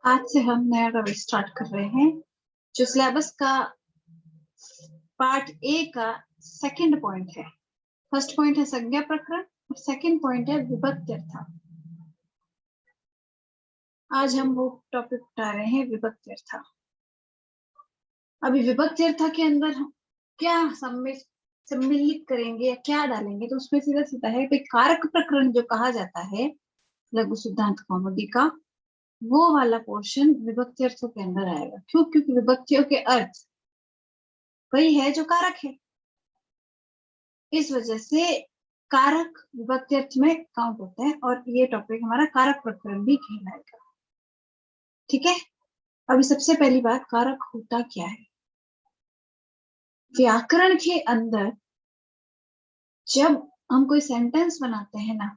आज से हम नया टॉपिक स्टार्ट कर रहे हैं जो सिलेबस का पार्ट ए का सेकंड पॉइंट है। फर्स्ट पॉइंट है संज्ञा प्रकरण और सेकंड पॉइंट है विभक्ति अर्थ। आज हम वो टॉपिक उठा रहे हैं विभक्ति अर्थ। अभी विभक्ति अर्थ के अंदर हम क्या सम्मिलित करेंगे या क्या डालेंगे, तो उसमें सीधा सीधा है कि कारक प्रकरण जो कहा जाता है लघु सिद्धांत कौमुदी का, वो वाला पोर्शन विभक्ति अर्थों के अंदर आएगा। क्यों? क्योंकि विभक्तियों के अर्थ वही है जो कारक है, इस वजह से कारक विभक्ति अर्थ में काउंट होते हैं और ये टॉपिक हमारा कारक प्रकरण भी कहलाएगा। ठीक है, अभी सबसे पहली बात, कारक होता क्या है। व्याकरण के अंदर जब हम कोई सेंटेंस बनाते हैं ना,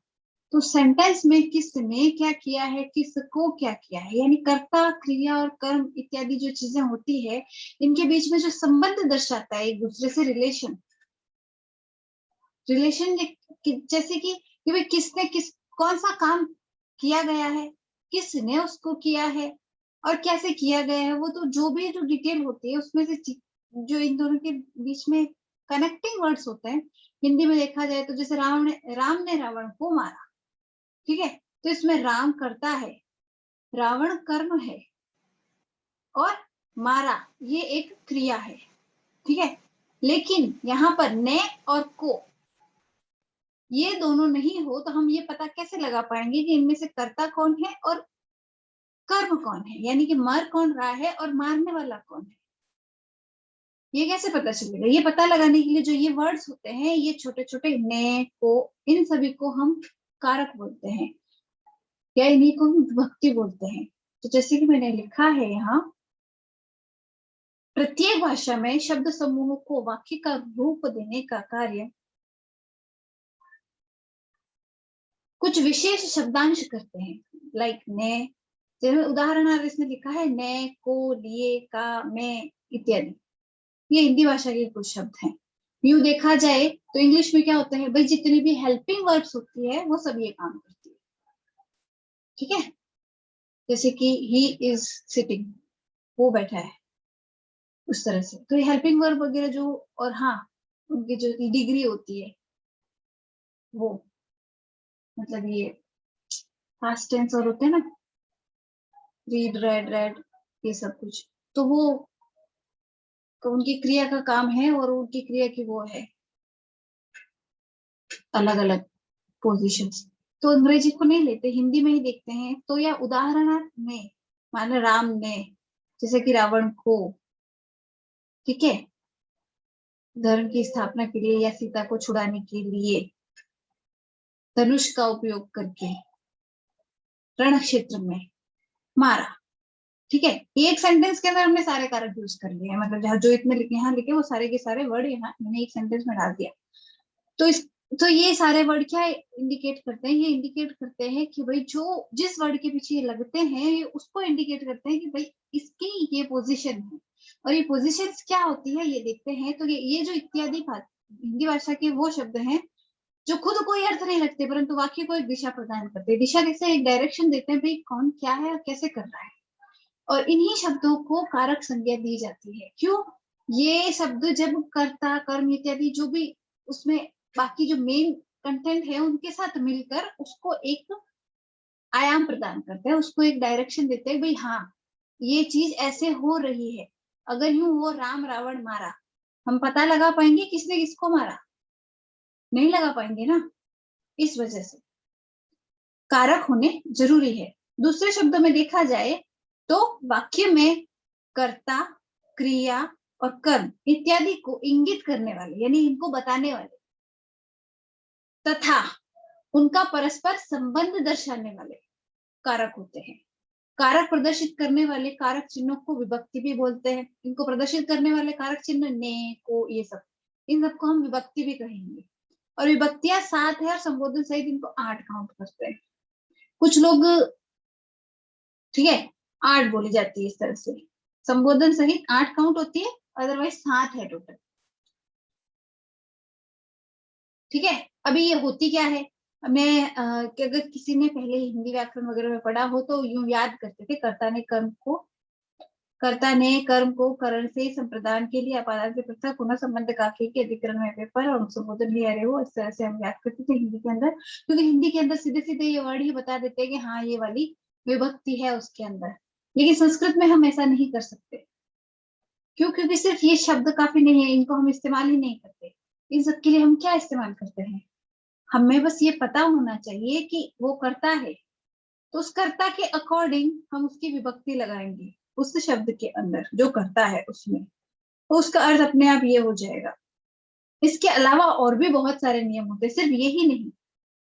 तो सेंटेंस में किसने क्या किया है, किसको क्या किया है, यानी कर्ता, क्रिया और कर्म इत्यादि जो चीजें होती है, इनके बीच में जो संबंध दर्शाता है एक दूसरे से, रिलेशन जैसे कि भाई किसने कौन सा काम किया गया है, किसने उसको किया है और कैसे किया गया है, वो तो जो डिटेल होती है उसमें से जो इन दोनों के बीच में कनेक्टिंग वर्ड्स होते हैं। हिंदी में देखा जाए तो जैसे राम ने रावण को मारा, ठीक है, तो इसमें राम कर्ता है, रावण कर्म है और मारा ये एक क्रिया है। ठीक है, लेकिन यहाँ पर ने और को ये दोनों नहीं हो तो हम ये पता कैसे लगा पाएंगे कि इनमें से कर्ता कौन है और कर्म कौन है, यानी कि मर कौन रहा है और मारने वाला कौन है। ये कैसे पता चलेगा? ये पता लगाने के लिए जो ये वर्ड्स होते हैं, ये छोटे छोटे ने, को, इन सभी को हम कारक बोलते हैं या इन्हीं को हम विभक्ति बोलते हैं। तो जैसे कि मैंने लिखा है यहाँ, प्रत्येक भाषा में शब्द समूह को वाक्य का रूप देने का कार्य कुछ विशेष शब्दांश करते हैं, लाइक ने, जैसे उदाहरणार्थ इसमें लिखा है ने, को, लिए, का, में इत्यादि। ये हिंदी भाषा के कुछ शब्द हैं। यूं देखा जाए तो इंग्लिश में क्या होता है भाई, जितनी भी हेल्पिंग वर्ड्स होती है वो सब ये काम करती है। ठीक है, जैसे कि ही इज सिटिंग, वो बैठा है, उस तरह से। तो ये हेल्पिंग वर्ब वगैरह जो, और हाँ, उनकी जो डिग्री होती है वो, मतलब ये पास्ट टेंस और होते हैं ना, रीड, रेड, ये सब कुछ, तो वो तो उनकी क्रिया का काम है और उनकी क्रिया की वो है अलग अलग पोजीशंस। तो अंग्रेजी को नहीं लेते, हिंदी में ही देखते हैं। तो या उदाहरणार्थ में, माने राम ने, जैसे कि रावण को, ठीक है, धर्म की स्थापना के लिए या सीता को छुड़ाने के लिए धनुष का उपयोग करके रण क्षेत्र में मारा। ठीक है, एक सेंटेंस के अंदर हमने सारे कारक यूज कर लिए, मतलब जहाँ जो इतने यहाँ लिखे वो सारे के सारे वर्ड यहाँ मैंने एक सेंटेंस में डाल दिया। तो ये सारे वर्ड क्या इंडिकेट करते हैं? ये इंडिकेट करते हैं कि भाई जो जिस वर्ड के पीछे ये लगते हैं, ये उसको इंडिकेट करते हैं कि भाई इसकी ये पोजीशन है। और ये पोजीशन क्या होती है ये देखते हैं। तो ये जो इत्यादि हिंदी भाषा के वो शब्द हैं जो खुद कोई अर्थ नहीं रखते, परंतु वाक्य को एक दिशा प्रदान करते हैं। दिशा कैसे? एक डायरेक्शन देते हैं, भाई कौन क्या है और कैसे कर रहा है। और इन्हीं शब्दों को कारक संज्ञा दी जाती है। क्यों? ये शब्द जब कर्ता, कर्म इत्यादि जो भी उसमें बाकी जो मेन कंटेंट है उनके साथ मिलकर उसको एक आयाम प्रदान करते हैं, उसको एक डायरेक्शन देते हैं, भाई हाँ ये चीज ऐसे हो रही है। अगर यूं वो राम रावण मारा, हम पता लगा पाएंगे किसने किसको मारा? नहीं लगा पाएंगे ना। इस वजह से कारक होने जरूरी है। दूसरे शब्दों में देखा जाए तो वाक्य में कर्ता, क्रिया और कर्म इत्यादि को इंगित करने वाले, यानी इनको बताने वाले, तथा उनका परस्पर संबंध दर्शाने वाले कारक होते हैं। कारक प्रदर्शित करने वाले कारक चिन्हों को विभक्ति भी बोलते हैं। इनको प्रदर्शित करने वाले कारक चिन्ह ने, को, ये सब, इन सबको हम विभक्ति भी कहेंगे। और विभक्तियां 7 है और संबोधन सहित इनको 8 काउंट करते हैं। कुछ लोग, ठीक है, 8 बोली जाती है इस तरह से, संबोधन सहित 8 काउंट होती है, अदरवाइज 7 है टोटल। ठीक है, अभी ये होती क्या है? मैं कि अगर किसी ने पहले हिंदी व्याकरण वगैरह में पढ़ा हो तो यूं याद करते थे, कर्ता ने कर्म को करण से संप्रदान के लिए अपादान से पृथक पुनः संबंध काफी के अधिकरण में पेपर और संबोधन ही अरे हो, इस तरह से हम याद करते थे हिंदी के अंदर, क्योंकि हिंदी के अंदर सीधे सीधे ये वर्ड ही बता देते हैं कि हाँ ये वाली विभक्ति है उसके अंदर। लेकिन संस्कृत में हम ऐसा नहीं कर सकते, क्यों? क्योंकि सिर्फ ये शब्द काफी नहीं है, इनको हम इस्तेमाल ही नहीं करते। इन सब के लिए हम क्या इस्तेमाल करते हैं? हमें बस ये पता होना चाहिए कि वो करता है, तो उस कर्ता के अकॉर्डिंग हम उसकी विभक्ति लगाएंगे उस शब्द के अंदर जो करता है उसमें, तो उसका अर्थ अपने आप ये हो जाएगा। इसके अलावा और भी बहुत सारे नियम होते हैं, सिर्फ यही नहीं,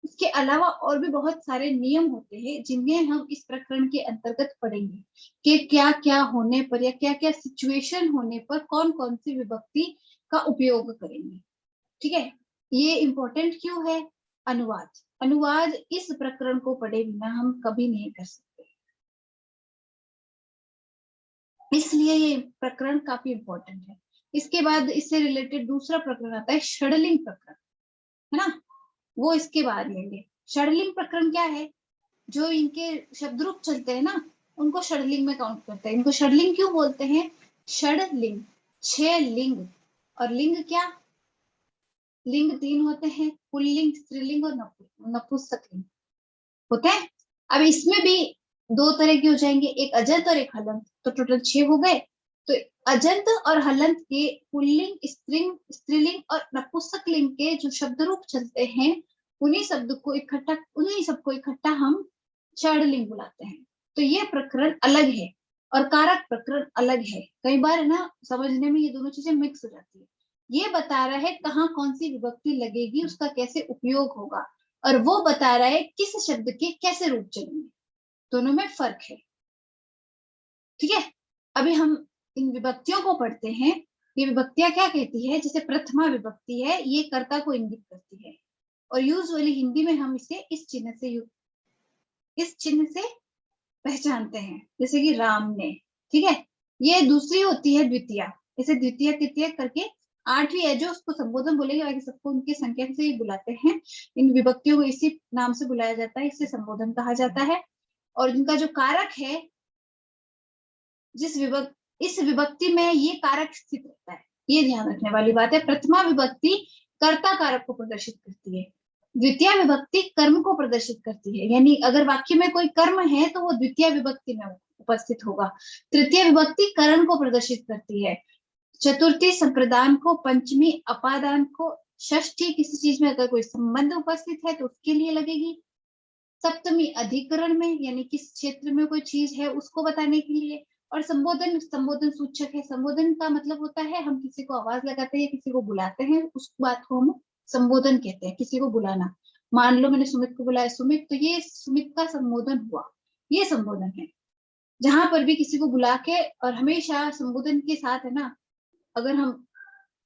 इसके अलावा और भी बहुत सारे नियम होते हैं जिन्हें हम इस प्रकरण के अंतर्गत पढ़ेंगे कि क्या क्या होने पर या क्या क्या सिचुएशन होने पर कौन कौन सी विभक्ति का उपयोग करेंगे। ठीक है, ये इंपॉर्टेंट क्यों है? अनुवाद, अनुवाद इस प्रकरण को पढ़े बिना हम कभी नहीं कर सकते, इसलिए ये प्रकरण काफी इंपॉर्टेंट है। इसके बाद इससे रिलेटेड दूसरा प्रकरण आता है षडलिंग प्रकरण, है ना, वो इसके बाद लेंगे। षडलिंग प्रकरण क्या है? जो इनके शब्द रूप चलते हैं ना, उनको षडलिंग में काउंट करते हैं। इनको षडलिंग क्यों बोलते हैं? षडलिंग, 6 लिंग, और लिंग क्या? लिंग 3 होते हैं, पुल्लिंग, स्त्रीलिंग और नपुंसकलिंग होते हैं। अब इसमें भी 2 तरह के हो जाएंगे, एक अजंत और एक हलंत, तो टोटल 6 हो गए। तो अजंत और हलंत के पुल्लिंग, स्त्रीलिंग और नपुंसकलिंग के जो शब्द रूप चलते हैं, उन्हीं सबको इकट्ठा हम षडलिंग बुलाते हैं। तो ये प्रकरण अलग है और कारक प्रकरण अलग है। कई बार ना समझने में ये दोनों चीजें मिक्स हो जाती है। ये बता रहा है कहाँ कौन सी विभक्ति लगेगी, उसका कैसे उपयोग होगा, और वो बता रहा है किस शब्द के कैसे रूप चलेंगे, दोनों में फर्क है। ठीक है, अभी हम इन विभक्तियों को पढ़ते हैं। ये विभक्तियां क्या कहती है? जैसे प्रथमा विभक्ति है, ये कर्ता को इंगित करती है, और यूजुअली हिंदी में हम इसे इस चिन्ह से पहचानते हैं, जैसे कि राम ने। ठीक है, ये दूसरी होती है द्वितीय, इसे द्वितीय तृतीय करके 8वीं है जो उसको संबोधन बोलेंगे, बाकी सबको उनकी संख्या से ही बुलाते हैं। इन विभक्तियों को इसी नाम से बुलाया जाता है, इसे संबोधन कहा जाता है। और इनका जो कारक है, इस विभक्ति में ये कारक स्थित रहता है, ये ध्यान रखने वाली बात है। प्रथमा विभक्ति कर्ता कारक को प्रदर्शित करती है, द्वितीय विभक्ति कर्म को प्रदर्शित करती है, यानी अगर वाक्य में कोई कर्म है तो वो द्वितीय विभक्ति में उपस्थित होगा। तृतीय विभक्ति करण को प्रदर्शित करती है, चतुर्थी संप्रदान को, पंचमी अपादान को, षष्ठी किसी चीज में अगर कोई संबंध उपस्थित है तो उसके लिए लगेगी, सप्तमी अधिकरण में यानी किस क्षेत्र में कोई चीज है उसको बताने के लिए, और संबोधन संबोधन सूचक है। संबोधन का मतलब होता है हम किसी को आवाज लगाते हैं, किसी को बुलाते हैं, उस बात को हम संबोधन कहते हैं, किसी को बुलाना। मान लो मैंने सुमित को बुलाया, सुमित, तो ये सुमित का संबोधन हुआ, ये संबोधन है। जहां पर भी किसी को बुला के, और हमेशा संबोधन के साथ है ना, अगर हम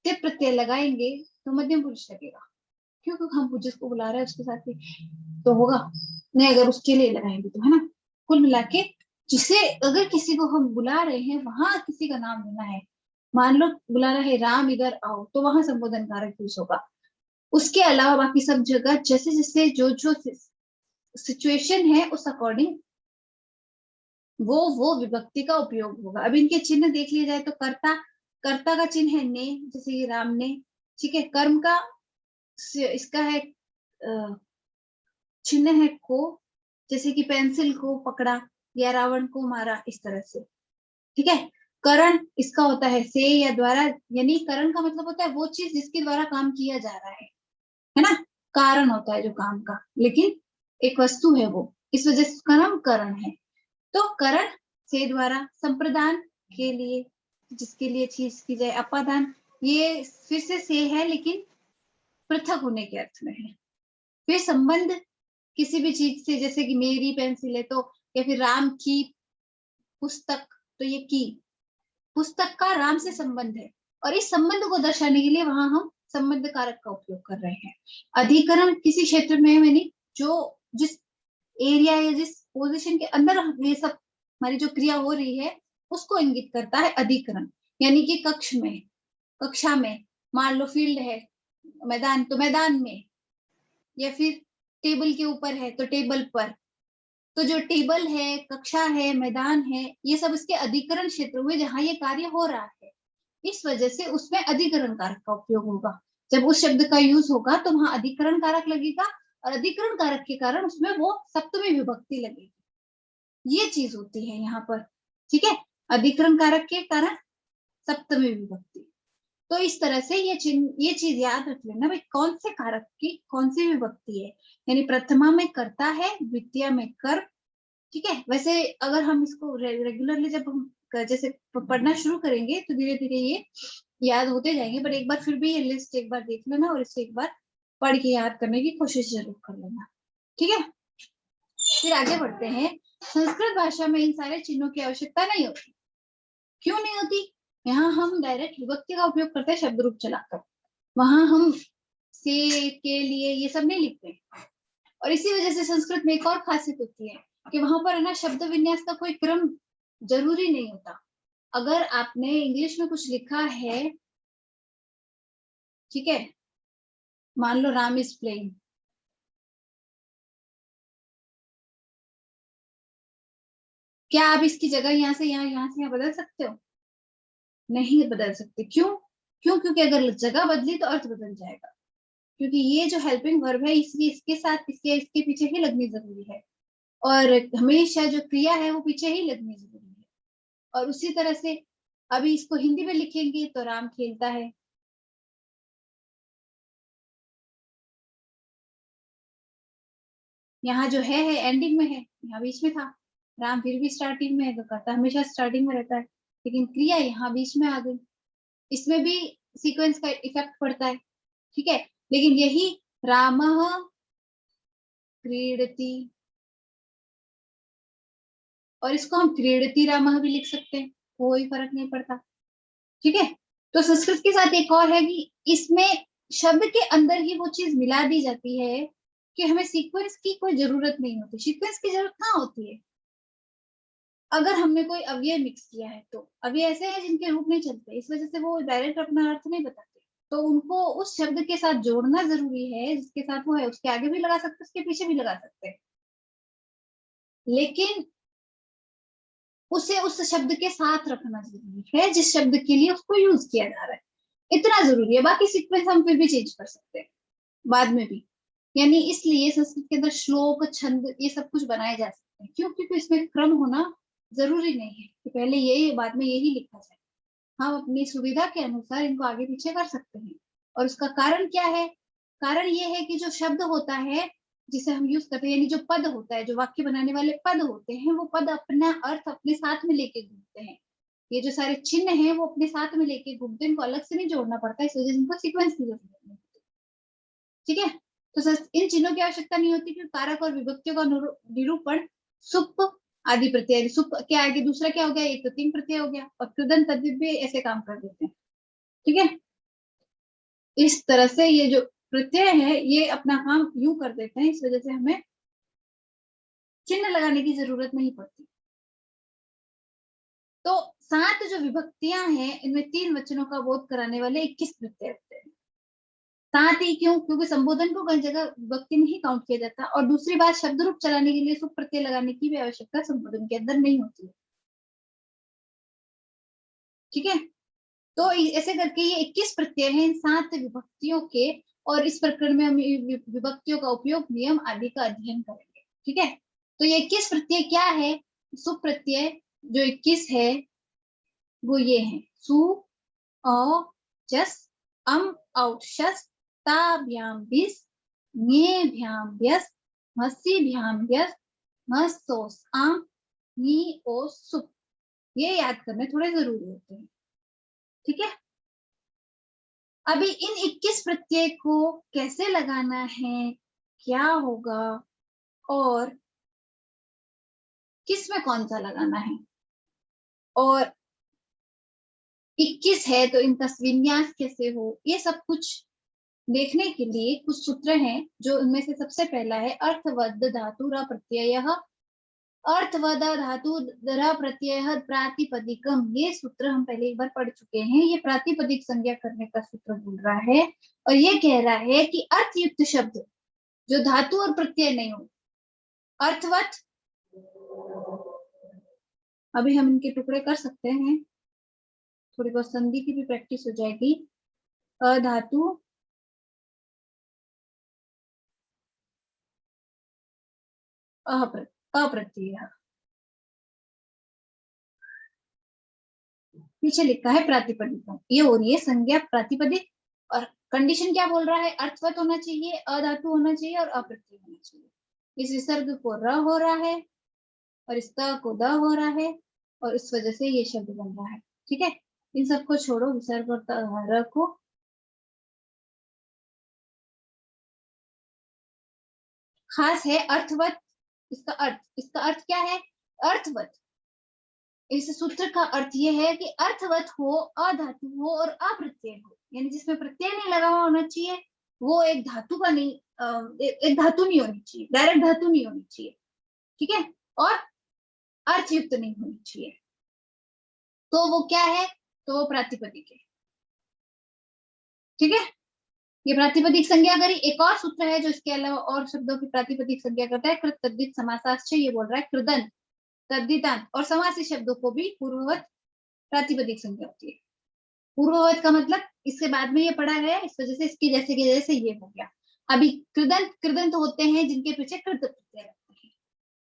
टिप प्रत्यय लगाएंगे तो मध्यम पुरुष लगेगा, क्योंकि हम जिसको बुला रहे हैं उसके साथ ही तो होगा नहीं, अगर उसके लिए लगाएंगे तो, है ना। कुल मिला के जिसे अगर किसी को हम बुला रहे हैं वहां किसी का नाम लेना है, मान लो बुला रहा है राम इधर आओ, तो वहां संबोधन कारक यूज होगा। उसके अलावा बाकी सब जगह जैसे जैसे जो जो सिचुएशन है उस अकॉर्डिंग वो विभक्ति का उपयोग होगा। अब इनके चिन्ह देख लिया जाए तो कर्ता, कर्ता का चिन्ह है ने, जैसे कि राम ने। ठीक है, कर्म का इसका है चिन्ह है को, जैसे कि पेंसिल को पकड़ा या रावण को मारा, इस तरह से। ठीक है, करण इसका होता है से या द्वारा, यानी करण का मतलब होता है वो चीज जिसके द्वारा काम किया जा रहा है ना। कारण होता है जो काम का, लेकिन एक वस्तु है वो, इस वजह से उसका नाम करण है। तो करण से द्वारा, संप्रदान के लिए जिसके लिए चीज की जाए, अपादान ये फिर से है लेकिन पृथक होने के अर्थ में है। फिर संबंध किसी भी चीज से, जैसे कि मेरी पेंसिल है तो, या फिर राम की पुस्तक, तो ये की पुस्तक का राम से संबंध है, और इस संबंध को दर्शाने के लिए वहां हम संबंध कारक का उपयोग कर रहे हैं। अधिकरण किसी क्षेत्र में, यानी जो जिस एरिया या जिस पोजीशन के अंदर ये सब हमारी जो क्रिया हो रही है उसको इंगित करता है अधिकरण। यानी कि कक्ष में, कक्षा में, मान लो फील्ड है, मैदान तो मैदान में, या फिर टेबल के ऊपर है तो टेबल पर, तो जो टेबल है, कक्षा है, मैदान है, ये सब इसके अधिकरण क्षेत्र हुए जहां ये कार्य हो रहा है। इस वजह से उसमें अधिकरण कारक का उपयोग होगा। जब उस शब्द का यूज होगा तो वहां अधिकरण कारक लगेगा, और अधिकरण कारक के कारण उसमें वो सप्तमी विभक्ति लगेगी। ये चीज होती है यहाँ पर, ठीक है, अधिकरण कारक के कारण सप्तमी विभक्ति। तो इस तरह से ये चीज याद रख लेना भाई, कौन से कारक की कौन सी विभक्ति है। यानी प्रथमा में कर्ता है, द्वितीय में कर्म, ठीक है। वैसे अगर हम इसको रेगुलरली जब हम जैसे पढ़ना शुरू करेंगे तो धीरे धीरे ये याद होते जाएंगे, पर एक बार फिर भी ये लिस्ट एक बार देख लेना और इसे एक बार पढ़ के याद करने की कोशिश जरूर कर लेना, ठीक है। फिर आगे बढ़ते हैं। संस्कृत भाषा में इन सारे चिन्हों की आवश्यकता नहीं होती। क्यों नहीं होती? यहाँ हम डायरेक्ट विभक्ति का उपयोग करते हैं शब्द रूप चलाकर, वहां हम से, के लिए ये सब नहीं लिखते। और इसी वजह से संस्कृत में एक और खासियत होती है कि वहां पर है ना, शब्द विन्यास का कोई क्रम जरूरी नहीं होता। अगर आपने इंग्लिश में कुछ लिखा है, ठीक है, मान लो राम इज प्लेइंग, क्या आप इसकी जगह यहाँ से यहाँ से यहाँ बदल सकते हो? नहीं बदल सकते। क्यों? क्योंकि अगर जगह बदली तो अर्थ बदल जाएगा, क्योंकि ये जो हेल्पिंग वर्ब है इसलिए इसके साथ इसके पीछे ही लगनी जरूरी है, और हमेशा जो क्रिया है वो पीछे ही लगनी जरूरी है। और उसी तरह से अभी इसको हिंदी में लिखेंगे तो राम खेलता है, यहाँ जो है एंडिंग में है, यहाँ बीच में था। राम फिर भी स्टार्टिंग में है तो कर्ता हमेशा स्टार्टिंग में रहता है, लेकिन क्रिया यहाँ बीच में आ गई, इसमें भी सीक्वेंस का इफेक्ट पड़ता है, ठीक है। लेकिन यही रामः क्रीडति, और इसको हम क्रीडति रामः भी लिख सकते हैं, कोई फर्क नहीं पड़ता, ठीक है। तो संस्कृत के साथ एक और है कि इसमें शब्द के अंदर ही वो चीज मिला दी जाती है कि हमें सीक्वेंस की कोई जरूरत नहीं होती। सीक्वेंस की जरूरत कहाँ होती है? अगर हमने कोई अव्यय मिक्स किया है तो अव्यय ऐसे हैं जिनके रूप नहीं चलते, इस वजह से वो डायरेक्ट अपना अर्थ नहीं बताते, तो उनको उस शब्द के साथ जोड़ना जरूरी है जिसके साथ वो है। उसके आगे भी लगा सकते, उसके पीछे भी लगा सकते हैं, लेकिन उसे उस शब्द के साथ रखना जरूरी है जिस शब्द के लिए उसको यूज किया जा रहा है, इतना जरूरी है। बाकी सीक्वेंस हम फिर भी चेंज कर सकते हैं बाद में भी। यानी इसलिए संस्कृत के अंदर श्लोक, छंद, ये सब कुछ बनाए जा सकते हैं। क्यों? क्योंकि इसमें क्रम होना जरूरी नहीं है कि पहले ये बाद में यही लिखा जाए। हम अपनी सुविधा के अनुसार इनको आगे पीछे कर सकते हैं। और उसका कारण क्या है? कारण ये है कि जो शब्द होता है जिसे हम यूज करते हैं, यानी जो पद होता है, जो वाक्य बनाने वाले पद होते हैं, वो पद अपना अर्थ अपने साथ में लेके घूमते हैं। ये जो सारे चिन्ह हैं वो अपने साथ में लेके घूमते हैं, इनको अलग से नहीं जोड़ना पड़ता, इस वजह से इनको सीक्वेंस की जरूरत नहीं होती, ठीक है। तो इन चिन्हों की आवश्यकता नहीं होती क्योंकि कारक और विभक्तियों का निरूपण सुप आदि प्रत्यय, सुप के आगे दूसरा क्या हो गया, एक तो तीन प्रत्यय हो गया, और कृदंत तद्धित भी ऐसे काम कर देते हैं, ठीक है। इस तरह से ये जो प्रत्यय है ये अपना काम यूं कर देते हैं, इस वजह से हमें चिन्ह लगाने की जरूरत नहीं पड़ती। तो 7 जो विभक्तियां हैं इनमें 3 वचनों का बोध कराने वाले 21 प्रत्यय होते हैं। 7 ही क्यों? क्योंकि संबोधन को कई जगह विभक्ति में ही काउंट किया जाता है, और दूसरी बात, शब्द रूप चलाने के लिए सुप प्रत्यय लगाने की भी आवश्यकता संबोधन के अंदर नहीं होती है, ठीक है। तो ऐसे करके ये 21 प्रत्यय हैं इन 7 विभक्तियों के, और इस प्रकरण में हम विभक्तियों का उपयोग, नियम आदि का अध्ययन करेंगे, ठीक है। तो ये 21 प्रत्यय क्या है? सुप प्रत्यय जो 21 है वो ये है: सु, अ, जस, अम, औ, शस, ताभ्याम बिस, ङेभ्याम व्यस, मसीभ्याम व्यस, मसोस आम, नी ओ सुप। ये याद करने थोड़े जरूरी होते हैं, ठीक है। अभी इन 21 प्रत्यय को कैसे लगाना है, क्या होगा, और किस में कौन सा लगाना है, और 21 है तो इनका विन्यास कैसे हो, ये सब कुछ देखने के लिए कुछ सूत्र हैं, जो इनमें से सबसे पहला है अर्थवद धातु र प्रत्यय। अर्थवद धातु र प्रत्यय प्रातिपदिकम, ये सूत्र हम पहले एक बार पढ़ चुके हैं। ये प्रातिपदिक संज्ञा करने का सूत्र बोल रहा है, और ये कह रहा है कि अर्थयुक्त शब्द जो धातु और प्रत्यय नहीं हो, अर्थवत। अभी हम इनके टुकड़े कर सकते हैं, थोड़ी बहुत संधि की भी प्रैक्टिस हो जाएगी। अधातु, अप्रत्यय। पीछे लिखा है प्रातिपदिक, ये हो रही है संज्ञा प्रातिपदिक। और कंडीशन क्या बोल रहा है, अर्थवत होना चाहिए, अधातु होना चाहिए और अप्रत्यय होना चाहिए। इस विसर्ग को र हो रहा है और इस त को द हो रहा है, और इस वजह से ये शब्द बन रहा है। ठीक है, इन सबको छोड़ो, विसर्ग और र को। खास है अर्थवत, इसका अर्थ क्या है, अर्थवत। इस सूत्र का अर्थ यह है कि अर्थवत हो, अधातु हो और अप्रत्यय हो, यानी जिसमें प्रत्यय नहीं लगा हुआ होना चाहिए, वो एक धातु का नहीं, एक धातु नहीं होनी चाहिए, डायरेक्ट धातु नहीं होनी चाहिए। ठीक है, और अर्थयुक्त नहीं होनी चाहिए, तो वो क्या है, तो वो प्रातिपदिक है। ठीक है, ये प्रातिपदिक संज्ञा करी। एक और सूत्र है जो इसके अलावा और शब्दों की प्रातिपदिक संज्ञा करता है, कृत तद्धित समासाश्च। ये बोल रहा है कृदंत, तद्धितांत और समासी शब्दों को भी पूर्ववत प्रातिपदिक संज्ञा होती है। पूर्ववत का मतलब इसके बाद में ये पढ़ा गया, इस वजह से इसकी जैसे की जैसे ये हो गया। अभी कृदंत, कृदंत होते हैं जिनके पीछे कृत प्रत्यय लगते हैं,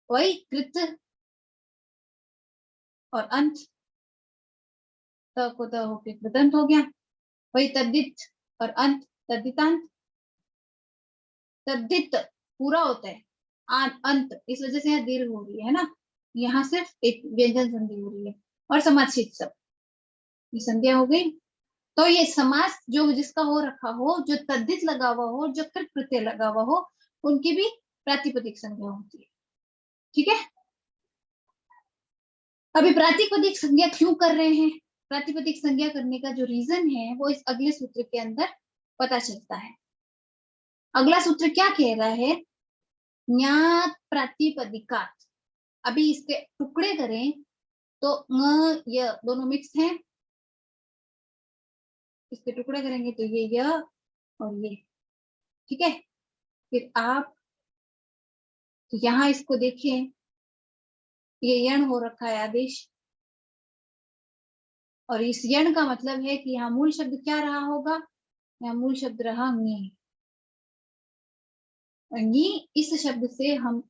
वही कृत और अंत, त को त होके कृदंत हो गया। वही तद्धित और अंत, तद्धितांत। तद्धित पूरा होता है, अंत इस वजह से यहाँ दीर्घ हो रही है ना, यहाँ सिर्फ एक व्यंजन संधि हो रही है। और समासित सब, ये संध्या हो गई। तो ये समास जो जिसका हो रखा हो, जो तद्धित लगा हुआ हो, जो कृत प्रत्यय लगा हुआ हो, उनकी भी प्रातिपदिक संज्ञा होती है। ठीक है, अभी प्रातिपदिक संज्ञा क्यों कर रहे हैं, प्रातिपदिक संज्ञा करने का जो रीजन है वो इस अगले सूत्र के अंदर पता चलता है। अगला सूत्र क्या कह रहा है, ज्ञात प्रातिपदिकात। अभी इसके टुकड़े करें तो य दोनों मिक्स हैं, इसके टुकड़े करेंगे तो ये य और ये। ठीक है, फिर आप यहाँ इसको देखिए, ये यण हो रखा है आदेश, और इस यण का मतलब है कि यहाँ मूल शब्द क्या रहा होगा, यहाँ मूल शब्द रहा नी। और नी इस शब्द से हम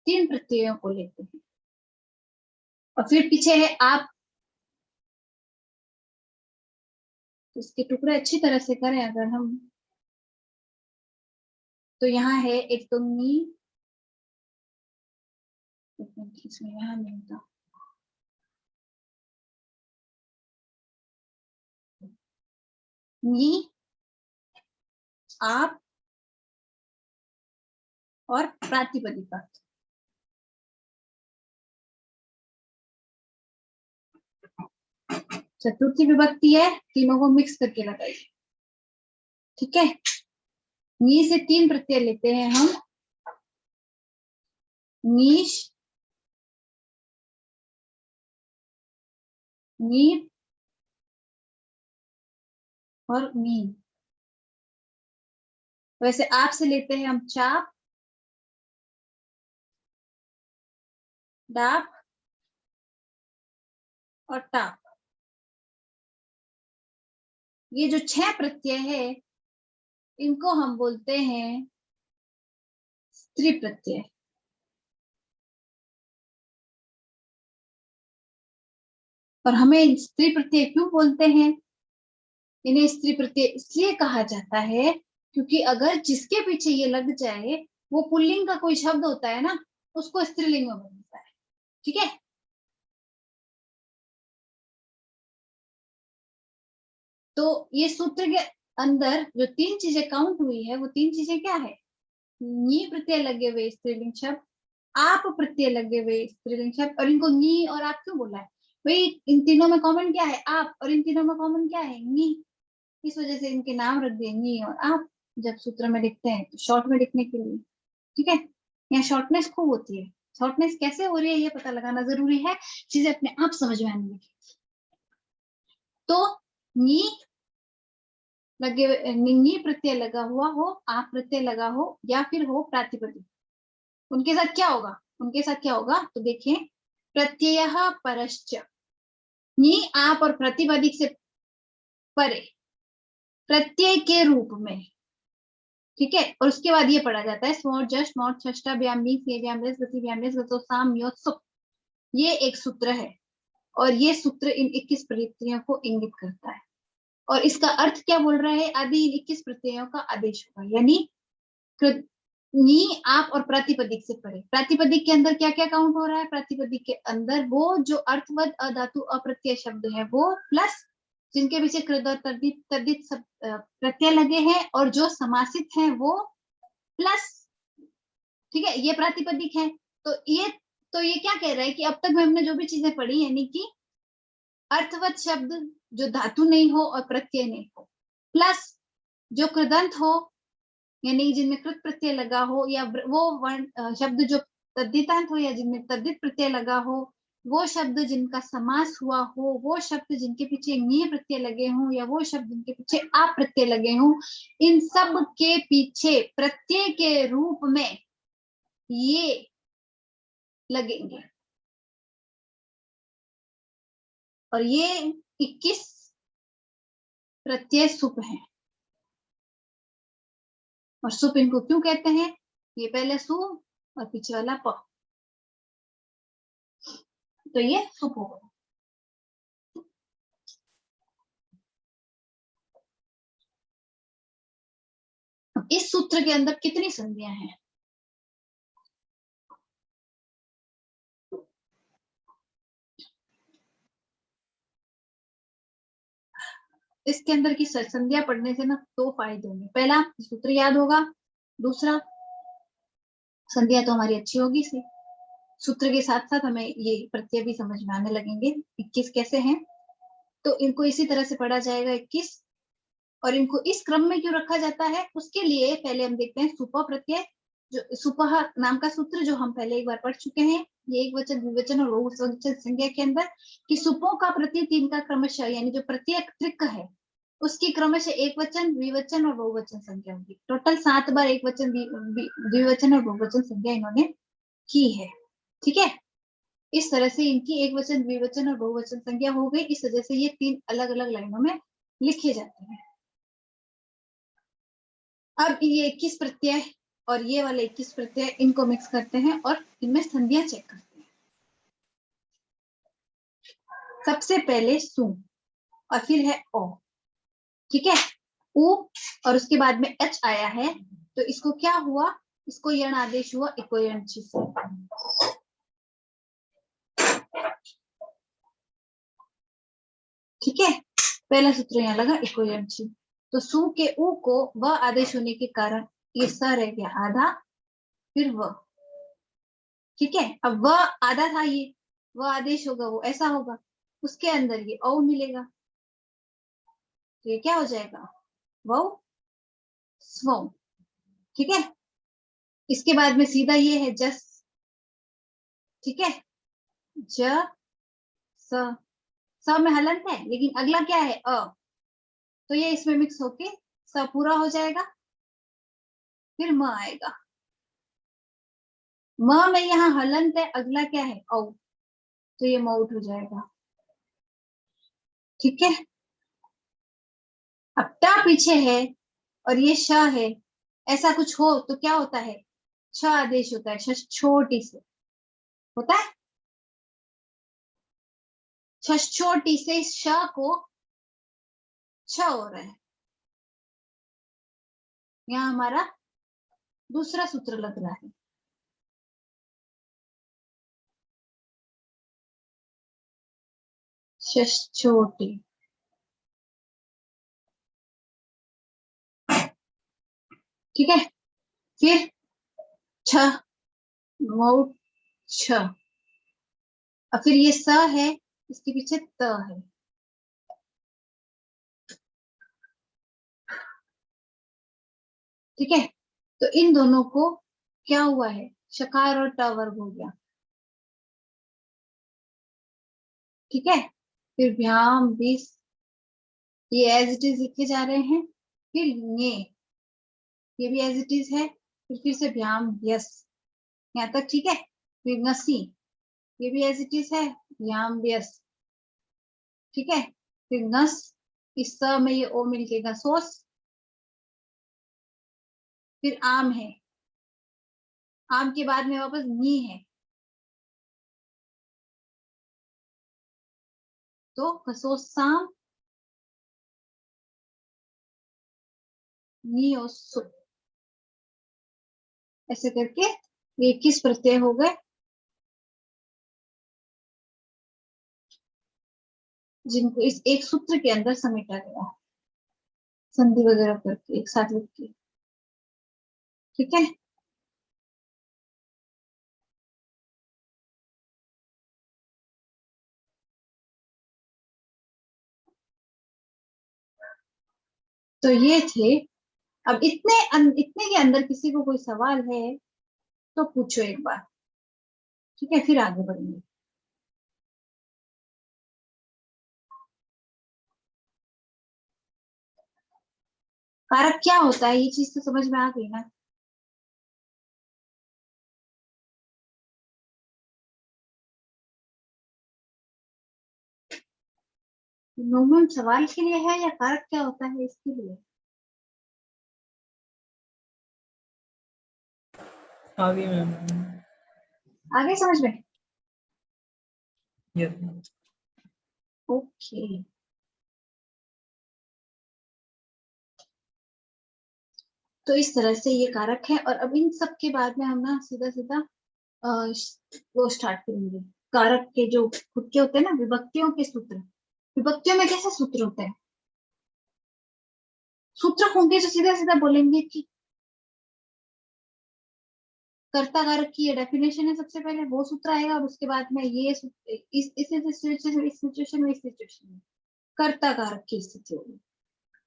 3 प्रत्ययों को लेते हैं, और फिर पीछे है आप। तो इसके टुकड़े अच्छी तरह से करें अगर हम, तो यहाँ है एक तो नी, इसमें यहाँ नहीं होता, नी, आप और प्रातिपदिका। चतुर्थी विभक्ति है, तीनों को मिक्स करके लगाइए। ठीक है, नी से 3 प्रत्यय लेते हैं हम, नीश, नीर और मीन। वैसे आप से लेते हैं हम चाप, डाप और टाप। ये जो 6 प्रत्यय है इनको हम बोलते हैं स्त्री प्रत्यय। और हमें स्त्री प्रत्यय क्यों बोलते हैं, इन्हें स्त्री प्रत्यय इसलिए कहा जाता है क्योंकि अगर जिसके पीछे ये लग जाए वो पुल्लिंग का कोई शब्द होता है ना, उसको स्त्रीलिंग में बदलता है। ठीक है, तो ये सूत्र के अंदर जो 3 चीजें काउंट हुई है, वो 3 चीजें क्या है, नी प्रत्यय लगे हुए स्त्रीलिंग शब्द, आप प्रत्यय लगे हुए स्त्रीलिंग शब्द। और इनको नी और आप क्यों बोला है, भाई इन तीनों में कॉमन क्या है, आप, और इन तीनों में कॉमन क्या है, नी। इस वजह से इनके नाम रख दिए नी और आप, जब सूत्र में लिखते हैं तो शॉर्ट में लिखने के लिए। ठीक है, यहाँ शॉर्टनेस खूब होती है, शॉर्टनेस कैसे हो रही है ये पता लगाना जरूरी है, चीजें अपने आप समझ में आने लगी। तो नी लगे निंगी प्रत्यय लगा हुआ हो, आ प्रत्यय लगा हो, या फिर हो प्रातिपदिक, उनके साथ क्या होगा, उनके साथ क्या होगा, तो देखिए प्रत्यय परश्च, नी आप और प्रतिपदिक से परे प्रत्यय के रूप में, ठीक है। और उसके बाद ये पढ़ा जाता है स्मॉट जस्ट नॉट षष्टा व्याम नी से व्याम रेस गति व्याम रेस गतो साम यो सुप, ये एक सूत्र है और ये सूत्र इन 21 प्रत्ययों को इंगित करता है। और इसका अर्थ क्या बोल रहा है, आदि इन 21 प्रत्ययों का आदेश होगा, यानी नी आप और प्रातिपदिक से परे। प्रातिपदिक के अंदर क्या क्या काउंट हो रहा है, प्रातिपदिक के अंदर वो जो अर्थवद अधातु अप्रत्यय शब्द है वो, प्लस जिनके पीछे कृत और तद्धित तद्धित सब प्रत्यय लगे हैं, और जो समासित हैं वो, प्लस, ठीक है, ये प्रातिपदिक है। तो ये क्या कह रहा है कि अब तक में हमने जो भी चीजें पढ़ी, यानी कि अर्थवत शब्द जो धातु नहीं हो और प्रत्यय नहीं हो, प्लस जो कृदंत हो यानी जिनमें कृत प्रत्यय लगा हो, या वो वर्ण शब्द जो तद्धितांत हो या जिनमें तद्धित प्रत्यय लगा हो, वो शब्द जिनका समास हुआ हो, वो शब्द जिनके पीछे ञ प्रत्यय लगे हों, या वो शब्द जिनके पीछे आप प्रत्यय लगे हों, इन सब के पीछे प्रत्यय के रूप में ये लगेंगे। और ये 21 प्रत्यय सुप हैं। और सुप इनको क्यों कहते हैं, ये पहले सु और पीछे वाला प, तो ये सुप होगा। इस सूत्र के अंदर कितनी संधियां हैं, इसके अंदर की संध्या पढ़ने से ना दो फायदे होंगे। पहला, सूत्र याद होगा, दूसरा संध्या तो हमारी अच्छी होगी सी, सूत्र के साथ साथ हमें ये प्रत्यय भी समझ में आने लगेंगे 21 कैसे हैं। तो इनको इसी तरह से पढ़ा जाएगा 21। और इनको इस क्रम में क्यों रखा जाता है, उसके लिए पहले हम देखते हैं सुप प्रत्यय, जो सुपह नाम का सूत्र जो हम पहले एक बार पढ़ चुके हैं, ये एक वचन द्विवचन और बहुवचन संज्ञा के अंदर, कि सुपों का प्रत्यय तीन का क्रमशः, यानी जो प्रत्यय त्रिक है उसकी क्रमशः एक वचन द्विवचन और बहुवचन संज्ञा होगी। टोटल 7 बार एक वचन द्विवचन और बहुवचन संज्ञा इन्होंने की है, ठीक है। इस तरह से इनकी एक वचन द्विवचन और बहुवचन संज्ञा हो गई, इस वजह से ये 3 अलग अलग लाइनों में लिखे जाते हैं। अब ये 21 प्रत्यय और ये वाले 21 प्रत्यय, इनको मिक्स करते हैं और इनमें संधियां चेक करते हैं। सबसे पहले सु और फिर है ओ, ठीक है, उ और उसके बाद में एच आया है, तो इसको क्या हुआ, इसको यण आदेश हुआ इको यण से। ठीक है, पहला सूत्र यहाँ लगा इको यण से। तो सु के उ को व आदेश होने के कारण ये स रह गया आधा, फिर व, ठीक है। अब व आधा था, ये व आदेश होगा वो ऐसा होगा, उसके अंदर ये औ मिलेगा, तो ये क्या हो जाएगा, वो स्व, ठीक है। इसके बाद में सीधा ये है जस, ठीक है, ज स में हलंत है, लेकिन अगला क्या है अ, तो ये इसमें मिक्स होके स पूरा हो जाएगा, फिर म आएगा। म में यहाँ हलंत है, अगला क्या है औ, तो ये म उठ हो जाएगा, ठीक है। अब टा पीछे है और ये श है, ऐसा कुछ हो तो क्या होता है, छ आदेश होता है, छोटी से होता है, छोटी से श को छ हो रहा है। यहाँ हमारा दूसरा सूत्र लग रहा है, छोटी, ठीक है। फिर छ मऊ छ, और फिर ये स है, इसके पीछे त है, ठीक है। तो इन दोनों को क्या हुआ है, शकार और ट वर्ग हो गया, ठीक है। फिर भ्याम 20, ये एज इट इज लिखे जा रहे हैं, फिर ये भी एज इट इज है, फिर से भ्याम यस, यहाँ तक ठीक है। फिर नसी, ये भी एज इट इज है, भ्याम यस, ठीक है। फिर नस, इस स में ये ओ मिलके नसोस। फिर आम है, आम के बाद में वापस नी है, तो कसोसाम नी और सो, ऐसे करके ये 21 प्रत्यय हो गए, जिनको इस एक सूत्र के अंदर समेटा गया, संधि वगैरह करके एक साथ लिख के, ठीक है। तो ये थे। अब इतने के अंदर किसी को कोई सवाल है तो पूछो एक बार, ठीक है, फिर आगे बढ़ेंगे। कारक क्या होता है, ये चीज तो समझ में आ गई ना। नोमन सवाल के लिए है या कारक क्या होता है इसके लिए? आगे मैम। आगे समझ में? यस। ओके। तो इस तरह से ये कारक है, और अब इन सब के बाद में हम ना सीधा सीधा वो स्टार्ट करेंगे। कारक के जो खुद के होते हैं ना, विभक्तियों के सूत्र। विभक्तियों में कैसे सूत्र होते हैं? सूत्र होंगे जो सीधा सीधा बोलेंगे कि कर्ता कारक की ये डेफिनेशन है, सबसे पहले वो सूत्र आएगा, और उसके बाद में ये इस सिचुएशन में, इस सिचुएशन में, इस सिचुएशन में कर्ता कारक की स्थिति होगी,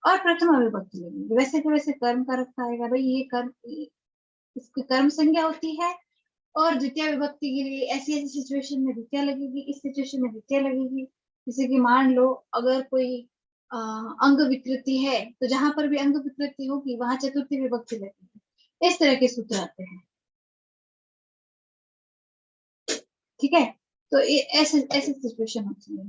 और प्रथम अविभक्ति लगेगी। वैसे तो वैसे कर्म कारक का आएगा भाई, ये कर्म, इसकी कर्म संज्ञा होती है, और द्वितीय विभक्ति के लिए ऐसी ऐसी सिचुएशन में द्वितीय लगेगी, इस सिचुएशन में द्वितीय लगेगी। जैसे कि मान लो अगर कोई अंग विकृति है, तो जहां पर भी अंग विकृति होगी वहां चतुर्थी विभक्ति लगेगी। इस तरह के सूत्र आते हैं, ठीक है। तो ये ऐसे ऐसे सिचुएशन होती है।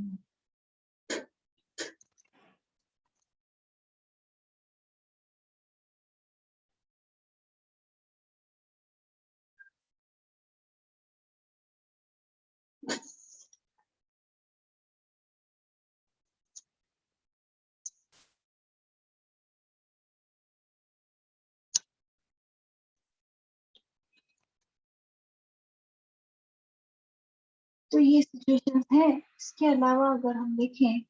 तो ये सिचुएशन है। इसके अलावा अगर हम देखें,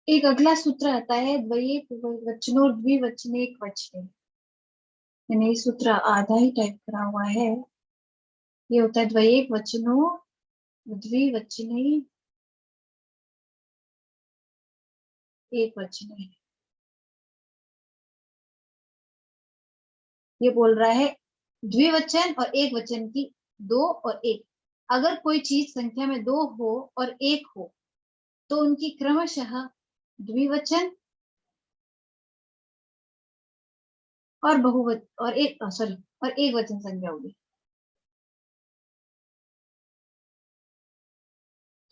एक अगला सूत्र आता है द्वयेक वचनों द्विवचनेक वचने, मैंने ये सूत्र आधा ही टाइप करा हुआ है। ये होता है द्वयेक वचनों द्विवचने एक वचने। ये बोल रहा है द्विवचन और एक वचन की, दो और एक, अगर कोई चीज संख्या में दो हो और एक हो तो उनकी क्रमशः द्विवचन और बहुवचन और एक सॉरी और एक वचन संख्या होगी,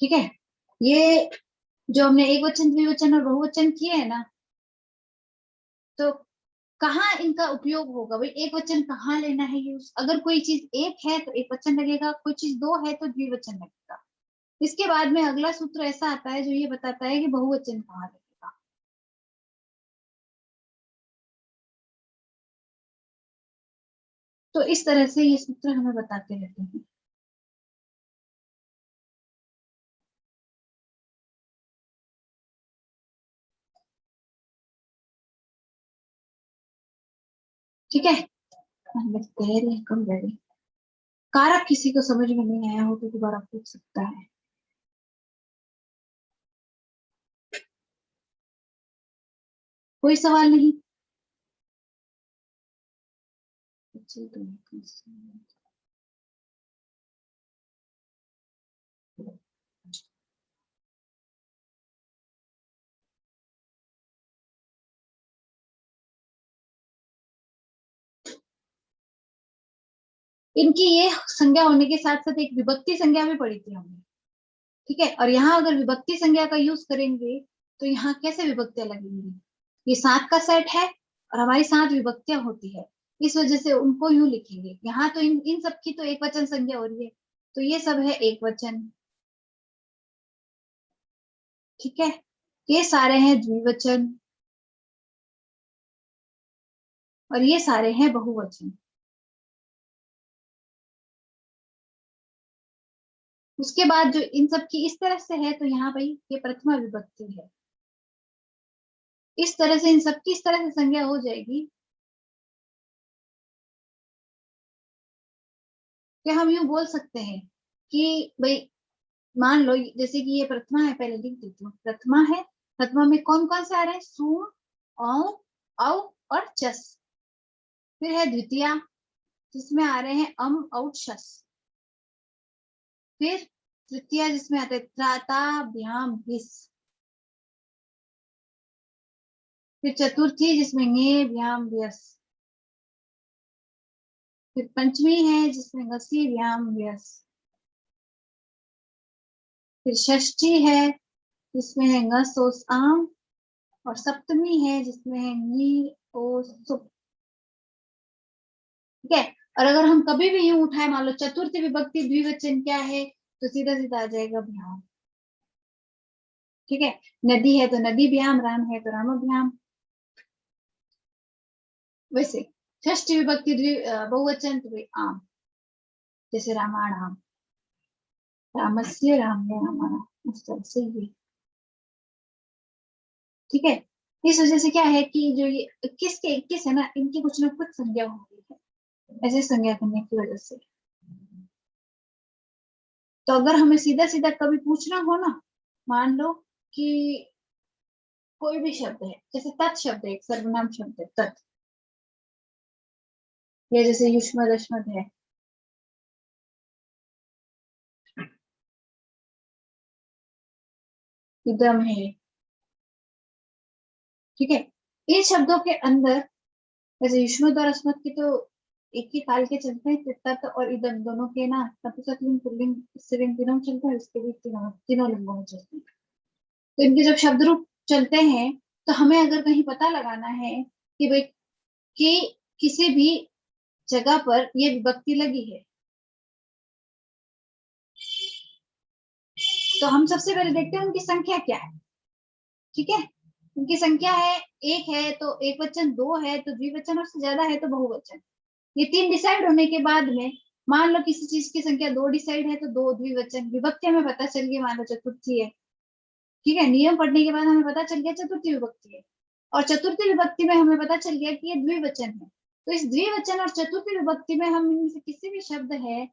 ठीक है। ये जो हमने एक वचन द्विवचन और बहुवचन किए हैं ना, तो कहाँ इनका उपयोग होगा भाई, एक वचन कहाँ लेना है यूज? अगर कोई चीज एक है तो एक वचन लगेगा, कोई चीज दो है तो द्विवचन लगेगा। इसके बाद में अगला सूत्र ऐसा आता है जो ये बताता है कि बहुवचन कहाँ लगेगा। तो इस तरह से ये सूत्र हमें बताते रहते हैं। ठीक है, हम लोग तैयारी है, कम रेडी। कारक किसी को समझ में नहीं आया हो तो दोबारा पूछ सकता है। कोई सवाल नहीं? इनकी ये संज्ञा होने के साथ साथ एक विभक्ति संज्ञा भी पढ़ी थी हमने, ठीक है। और यहाँ अगर विभक्ति संज्ञा का यूज करेंगे तो यहाँ कैसे विभक्तियां लगेंगी, ये 7 का सेट है और हमारी 7 विभक्तियां होती है, इस वजह से उनको यूं लिखेंगे। यहाँ तो इन सब की तो एक वचन संज्ञा हो रही है, तो ये सब है एक वचन, ठीक है। ये सारे हैं द्विवचन और ये सारे हैं बहुवचन। उसके बाद जो इन सब की इस तरह से है, तो यहाँ भाई ये प्रथमा विभक्ति है। इस तरह से इन सब की इस तरह से संज्ञा हो जाएगी कि हम यूं बोल सकते हैं कि भाई मान लो जैसे कि ये प्रथमा है, पहले लिख देती हूँ। प्रथमा है, प्रथमा में कौन कौन से आ रहे हैं, सु, औ, औ और चस। फिर है द्वितीया जिसमें आ रहे हैं अम, औ, शस। फिर तृतीया जिसमें आते हैं त्राता, भ्याम, भिस। फिर चतुर्थी जिसमें ङे, भ्याम, व्यस। फिर पंचमी है जिसमें घसी, भ्याम, व्यस। फिर षष्ठी है जिसमें है घस, ओस, आम। और सप्तमी है जिसमें है नी, ओ, सुप, ठीक है। और अगर हम कभी भी यूं उठाए, मान लो चतुर्थी विभक्ति द्विवचन क्या है, तो सीधा सीधा आ जाएगा भ्याम, ठीक है। नदी है तो नदी भ्याम, राम है तो राम भ्याम। वैसे षष्ठी विभक्ति बहुवचन तो भाई आम, जैसे रामाणाम, रामस्य, राम्य, रामाणाम, इस तरह से ये, ठीक है। इस वजह से क्या है कि जो ये 21 के 21 है ना, इनकी कुछ ना कुछ संज्ञा हो गई है, ऐसे संज्ञा करने की वजह से। तो अगर हमें सीधा सीधा कभी पूछना हो ना, मान लो कि कोई भी शब्द है, जैसे तत् शब्द है, एक सर्वनाम शब्द है तत्, या जैसे युष्मद अश्मद है, इदम है, ठीक है। इन शब्दों के अंदर जैसे युष्मद और अस्मद की तो एक ही काल के चलते हैं, तत् और इदम दोनों के ना नपुंसकलिंग, पुल्लिंग, स्त्रीलिंग तीनों चलते हैं, इसके भी तीनों तीनों लिंगों में चलते हैं। तो इनके जब शब्द रूप चलते हैं, तो हमें अगर कहीं पता लगाना है कि भाई कि किसी भी जगह पर ये विभक्ति लगी है, तो हम सबसे पहले देखते हैं उनकी संख्या क्या है, ठीक है। उनकी संख्या है, एक है तो एक वचन, दो है तो द्विवचन, और से ज्यादा है तो बहुवचन। ये 3 डिसाइड होने के बाद में, मान लो किसी चीज की संख्या 2 डिसाइड है तो 2 द्विवचन। विभक्ति हमें पता चल गई, मान लो चतुर्थी है, ठीक है। नियम पढ़ने के बाद हमें पता चल गया चतुर्थी विभक्ति है, और चतुर्थी विभक्ति में हमें पता चल गया कि ये द्विवचन है। तो इस द्विवचन और चतुर्थी विभक्ति में हम इनमें से किसी भी शब्द है,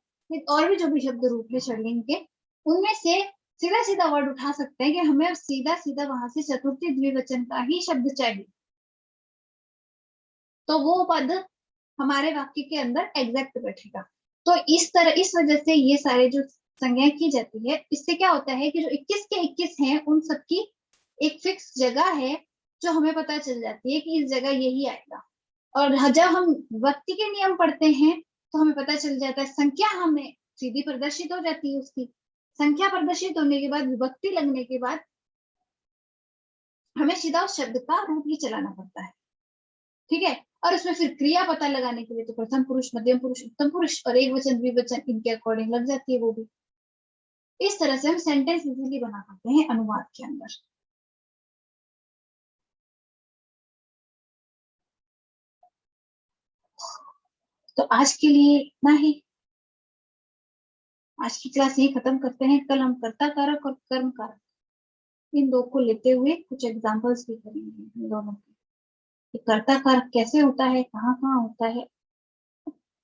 और भी जो भी शब्द रूप है षडलिंग के, उनमें से सीधा सीधा वर्ड उठा सकते हैं कि हमें सीधा सीधा वहां से चतुर्थी द्विवचन का ही शब्द चाहिए, तो वो पद हमारे वाक्य के अंदर एग्जैक्ट बैठेगा। तो इस तरह, इस वजह से ये सारे जो संज्ञा की जाती है, इससे क्या होता है कि जो 21 के 21 हैं, उन सबकी एक फिक्स जगह है जो हमें पता चल जाती है कि इस जगह यही आएगा। और जब हम व्यक्ति के नियम पढ़ते हैं तो हमें पता चल जाता है, संख्या हमें सीधी प्रदर्शित हो जाती है, उसकी संख्या प्रदर्शित होने के बाद, विभक्ति लगने के बाद हमें सीधा उस शब्द का रूप ही चलाना पड़ता है, ठीक है। और उसमें फिर क्रिया पता लगाने के लिए तो प्रथम पुरुष, मध्यम पुरुष, उत्तम पुरुष और एक वचन, द्विवचन, इनके अकॉर्डिंग लग जाती है वो भी। इस तरह से हम सेंटेंस इजीली बना पाते हैं अनुवाद के अंदर। तो आज के लिए इतना ही, आज की क्लास यही खत्म करते हैं। कल हम कर्ता कारक और कर्म कारक इन दो को लेते हुए कुछ एग्जांपल्स भी करेंगे इन दोनों के, कि कर्ता कारक कैसे होता है, कहाँ कहाँ होता है,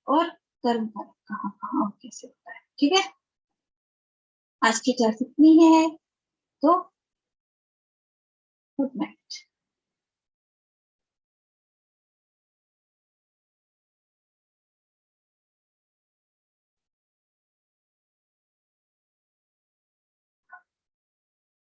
और कर्म कारक कहाँ कहाँ और कैसे होता है, ठीक है। आज की क्लास इतनी है, तो गुड नाइट।